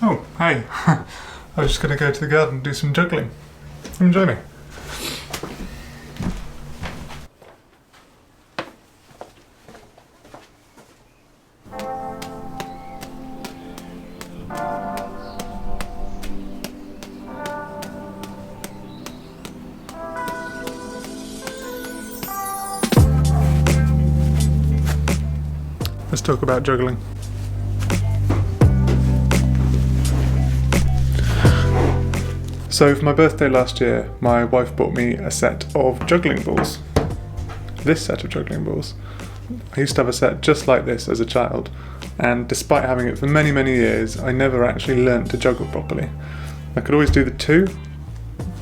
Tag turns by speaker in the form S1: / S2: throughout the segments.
S1: Oh, hey. I was just going to go to the garden and do some juggling. Come join me. Let's talk about juggling. So for my birthday last year, my wife bought me a set of juggling balls. This set of juggling balls. I used to have a set just like this as a child, and despite having it for many, many years, I never actually learnt to juggle properly. I could always do the two.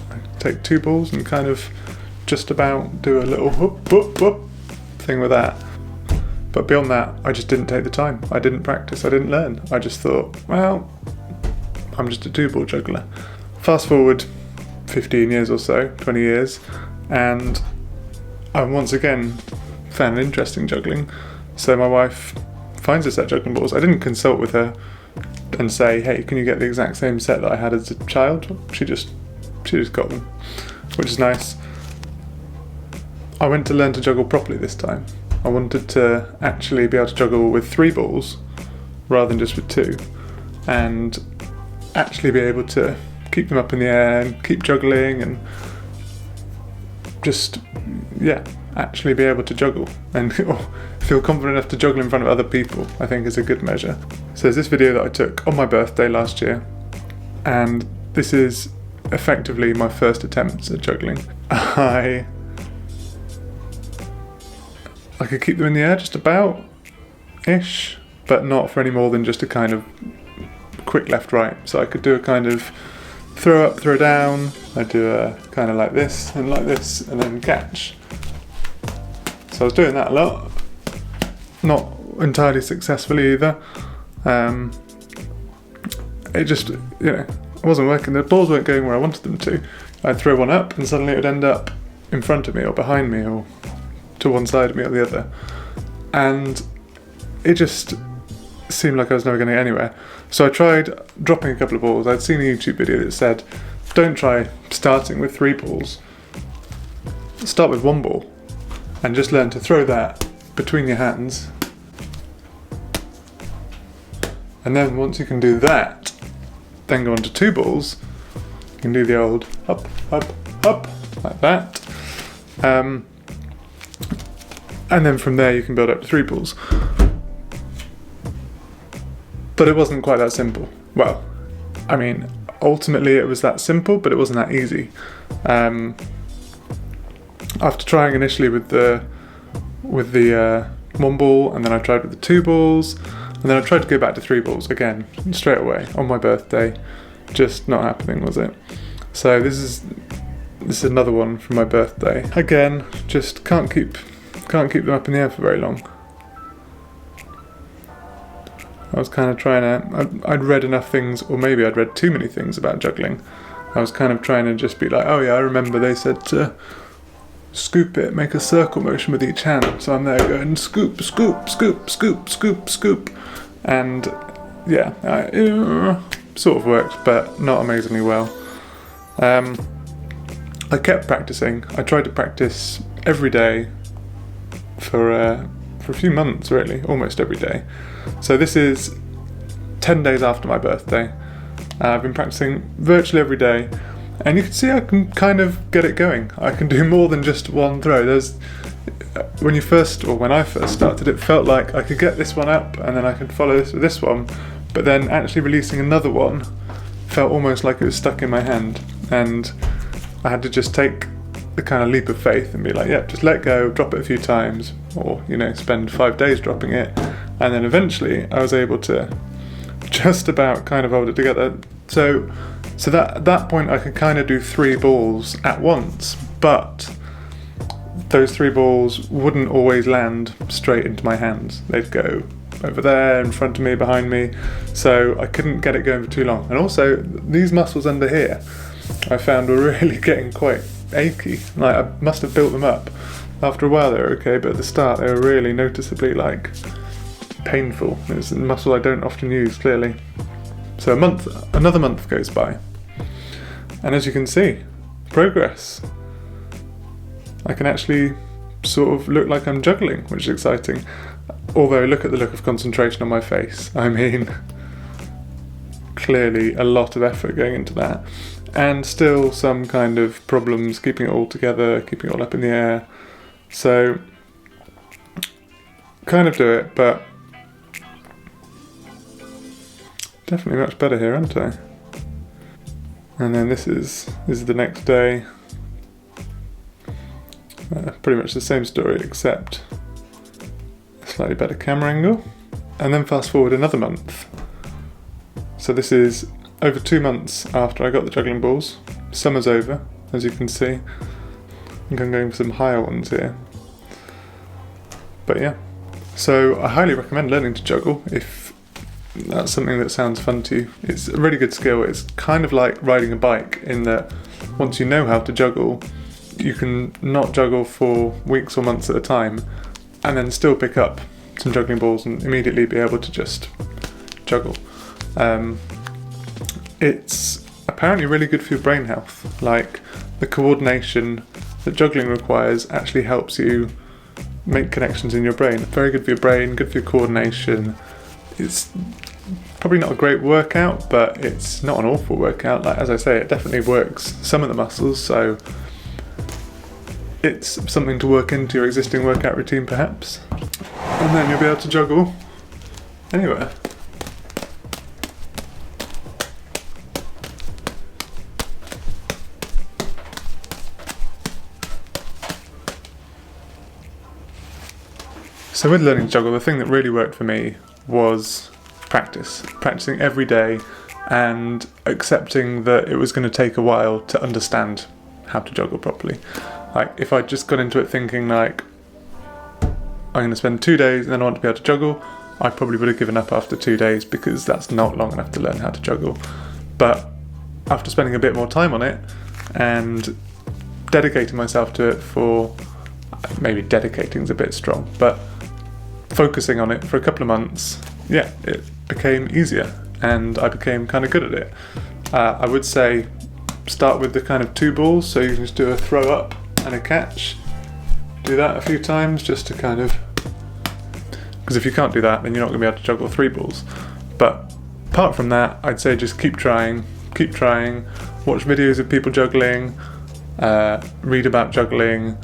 S1: I'd take two balls and kind of just about do a little whoop, whoop, whoop thing with that. But beyond that, I just didn't take the time. I didn't practice, I didn't learn. I just thought, well, I'm just a two-ball juggler. Fast forward 15 years or so, 20 years, and I once again found an interest in juggling. So my wife finds a set of juggling balls. I didn't consult with her and say, hey, can you get the exact same set that I had as a child? She just got them, which is nice. I went to learn to juggle properly this time. I wanted to actually be able to juggle with 3 balls rather than just with 2, and actually be able to keep them up in the air and keep juggling and just, actually be able to juggle and feel confident enough to juggle in front of other people, I think is a good measure. So there's this video that I took on my birthday last year, and this is effectively my first attempt at juggling. I could keep them in the air just about-ish, but not for any more than just a kind of quick left-right. So I could do a kind of throw up, throw down. I'd do a kind of like this, and then catch. So I was doing that a lot. Not entirely successfully either. It just, it wasn't working. The balls weren't going where I wanted them to. I'd throw one up and suddenly it would end up in front of me or behind me or to one side of me or the other. And it just seemed like I was never going to get anywhere. So I tried dropping a couple of balls. I'd seen a YouTube video that said, don't try starting with 3 balls. Start with 1 ball and just learn to throw that between your hands. And then once you can do that, then go on to 2 balls. You can do the old up, up, up, like that. And then from there you can build up to 3 balls. But it wasn't quite that simple. Well, I mean, ultimately it was that simple, but it wasn't that easy. After trying initially with the 1 ball, and then I tried with the 2 balls, and then I tried to go back to 3 balls again, straight away, on my birthday. Just not happening, was it? So this is another one from my birthday. Again, just can't keep them up in the air for very long. I was kind of trying to, I'd read enough things, or maybe I'd read too many things about juggling. I was kind of trying to just be like, oh yeah, I remember they said to scoop it, make a circle motion with each hand. So I'm there going scoop, scoop, scoop, scoop, scoop, scoop. And yeah, sort of worked, but not amazingly well. I kept practicing. I tried to practice every day for a few months, really, almost every day. So this is 10 days after my birthday. I've been practicing virtually every day, and you can see I can kind of get it going. I can do more than just 1 throw. When I first started, it felt like I could get this one up, and then I could follow this with this one, but then actually releasing another one felt almost like it was stuck in my hand, and I had to just take the kind of leap of faith and be like, yeah, just let go, drop it a few times, or spend 5 days dropping it, and then eventually I was able to just about kind of hold it together. So that at that point I could kind of do 3 balls at once, but those 3 balls wouldn't always land straight into my hands. They'd go over there, in front of me, behind me, so I couldn't get it going for too long. And also, these muscles under here, I found were really getting quite achy. Like, I must have built them up. After a while they were okay, but at the start they were really noticeably painful. It's a muscle I don't often use, clearly. So another month goes by, and as you can see, progress. I can actually sort of look like I'm juggling, which is exciting. Although look at the look of concentration on my face. I mean, clearly a lot of effort going into that, and still some kind of problems keeping it all together, keeping it all up in the air. So kind of do it, but definitely much better here, aren't I? And then this is the next day. Pretty much the same story, except a slightly better camera angle. And then fast forward another month. So this is over 2 months after I got the juggling balls. Summer's over, as you can see. I think I'm going for some higher ones here. But yeah. So I highly recommend learning to juggle if that's something that sounds fun to you. It's a really good skill. It's kind of like riding a bike in that once you know how to juggle, you can not juggle for weeks or months at a time and then still pick up some juggling balls and immediately be able to just juggle. It's apparently really good for your brain health. Like, the coordination that juggling requires actually helps you make connections in your brain. Very good for your brain, good for your coordination. It's probably not a great workout, but it's not an awful workout. Like, as I say, it definitely works some of the muscles, so it's something to work into your existing workout routine perhaps. And then you'll be able to juggle anywhere. So with learning to juggle, the thing that really worked for me was practicing every day and accepting that it was going to take a while to understand how to juggle properly. Like, if I'd just gone into it thinking like, I'm going to spend 2 days and then I want to be able to juggle, I probably would have given up after 2 days because that's not long enough to learn how to juggle. But after spending a bit more time on it and dedicating myself to it for, maybe dedicating's a bit strong, but focusing on it for a couple of months, yeah, it became easier and I became kind of good at it. I would say start with the kind of 2 balls, so you can just do a throw up and a catch. Do that a few times just to kind of, because if you can't do that then you're not going to be able to juggle 3 balls. But apart from that, I'd say just keep trying, watch videos of people juggling, read about juggling,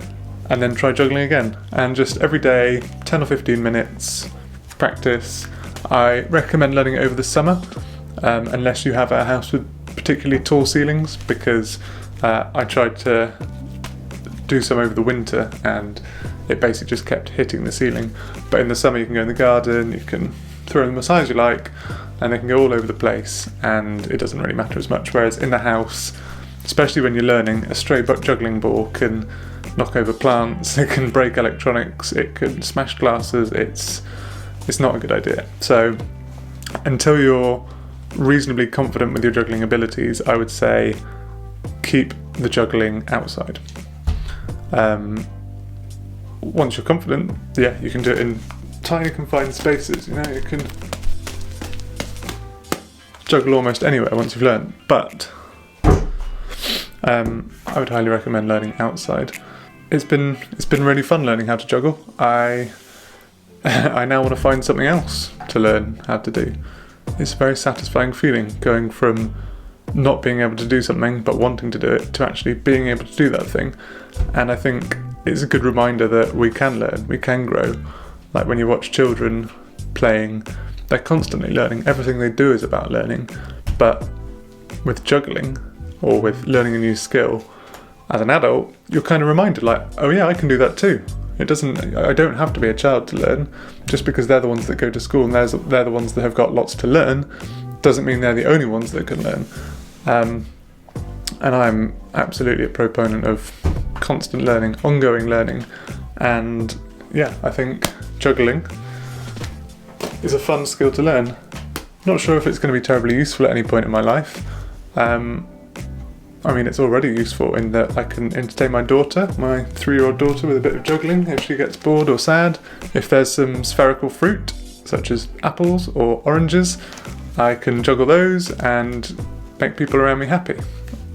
S1: and then try juggling again. And just every day, 10 or 15 minutes, practice. I recommend learning it over the summer, unless you have a house with particularly tall ceilings, because I tried to do some over the winter and it basically just kept hitting the ceiling. But in the summer you can go in the garden, you can throw them as high as you like, and they can go all over the place and it doesn't really matter as much. Whereas in the house, especially when you're learning, a stray juggling ball can knock over plants, it can break electronics, it can smash glasses. It's not a good idea. So until you're reasonably confident with your juggling abilities, I would say keep the juggling outside. Once you're confident, yeah, you can do it in tiny confined spaces, you know, you can juggle almost anywhere once you've learned, but I would highly recommend learning outside. It's been really fun learning how to juggle. I now want to find something else to learn how to do. It's a very satisfying feeling going from not being able to do something but wanting to do it to actually being able to do that thing. And I think it's a good reminder that we can learn, we can grow. Like when you watch children playing, they're constantly learning. Everything they do is about learning. But with juggling, or with learning a new skill, as an adult, you're kind of reminded like, oh yeah, I can do that too. I don't have to be a child to learn. Just because they're the ones that go to school and they're the ones that have got lots to learn, doesn't mean they're the only ones that can learn. And I'm absolutely a proponent of constant learning, ongoing learning. And yeah, I think juggling is a fun skill to learn. Not sure if it's going to be terribly useful at any point in my life. I mean, it's already useful in that I can entertain my daughter, my 3-year-old daughter, with a bit of juggling if she gets bored or sad. If there's some spherical fruit, such as apples or oranges, I can juggle those and make people around me happy,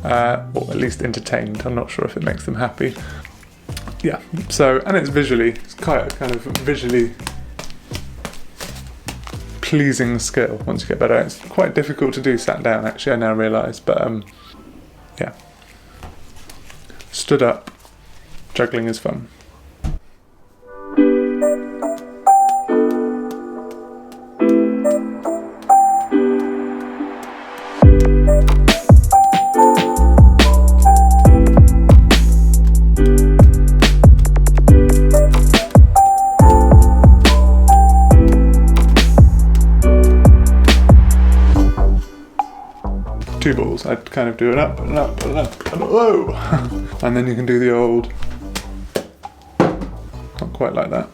S1: or at least entertained. I'm not sure if it makes them happy. Yeah, so, and it's quite a kind of visually pleasing skill once you get better. It's quite difficult to do sat down, actually, I now realise, but yeah. Stood up, juggling is fun. Two balls, I'd kind of do it up and up and up and whoa! And then you can do the old, not quite like that.